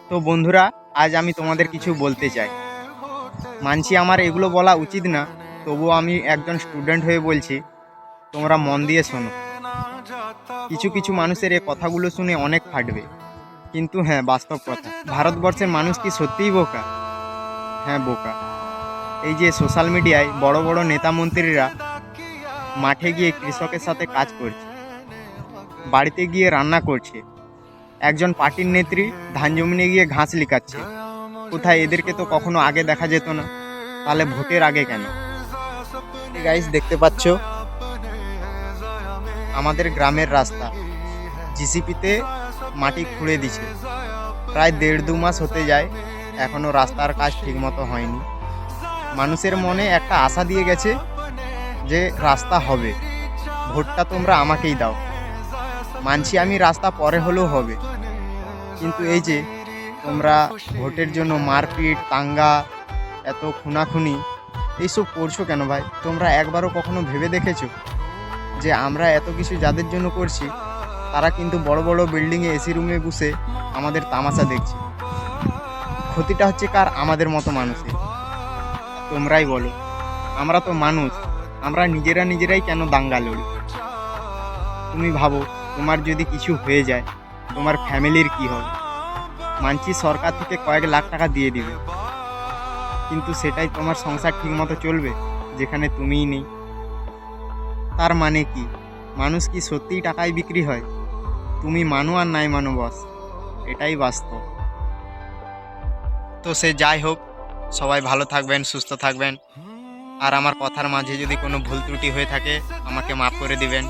তো বন্ধুরা, আজ আমি তোমাদের কিছু বলতে চাই। মানছি আমার এগুলো বলা উচিত না, তবুও আমি একজন স্টুডেন্ট হয়ে বলছি, তোমরা মন দিয়ে শোনো। কিছু কিছু মানুষের এই কথাগুলো শুনে অনেক ফাটবে, কিন্তু হ্যাঁ, বাস্তব কথা। ভারতবর্ষের মানুষ কি সত্যিই বোকা? হ্যাঁ, বোকা। এই যে সোশ্যাল মিডিয়ায় বড় বড় নেতা মন্ত্রীরা মাঠে গিয়ে কৃষকের সাথে কাজ করছে, বাড়িতে গিয়ে রান্না করছে, একজন পার্টির নেত্রী ধান জমিনে গিয়ে ঘাস লিকাচ্ছে। কোথায় এদেরকে তো কখনো আগে দেখা যেত না, তাহলে ভোটের আগে কেন? গাইস, দেখতে পাচ্ছ আমাদের গ্রামের রাস্তা জিসিপিতে মাটি খুঁড়ে দিছে, প্রায় 1.5-2 মাস হতে যায়, এখনো রাস্তার কাজ ঠিকমতো হয়নি। মানুষের মনে একটা আশা দিয়ে গেছে যে রাস্তা হবে, ভোটটা তোমরা আমাকেই দাও। মানছি আমি রাস্তা পরে হলেও হবে, কিন্তু এই যে তোমরা ভোটের জন্য মারপিট, দাঙ্গা, এত খুনাখুনি এইসব করছো কেন ভাই? তোমরা একবারও কখনো ভেবে দেখেছো যে আমরা এত কিছু যাদের জন্য করছি, তারা কিন্তু বড় বড় বিল্ডিংয়ে এসি রুমে বসে আমাদের তামাশা দেখছে। ক্ষতিটা হচ্ছে কার? আমাদের মতো মানুষের। তোমরাই বলো, আমরা তো মানুষ, আমরা নিজেরাই কেন দাঙ্গা লড়ি? তুমি ভাবো, তোমার যদি কিছু হয়ে যায়, তোমার ফ্যামিলির কি হবে? মানছি সরকার থেকে কয়েক লাখ টাকা দিয়ে দিবে, কিন্তু সেটাই তোমার সংসার ঠিকমতো চলবে যেখানে তুমিই নেই? তার মানে কি? মানুষ কি সত্যিই টাকায় বিক্রি হয়? তুমি মানো আর নাই মানো, বস, এটাই বাস্তব। তো সে যাই হোক, সবাই ভালো থাকবেন, সুস্থ থাকবেন। আর আমার কথার মাঝে যদি কোনো ভুল ত্রুটি হয়ে থাকে, আমাকে মাফ করে দিবেন।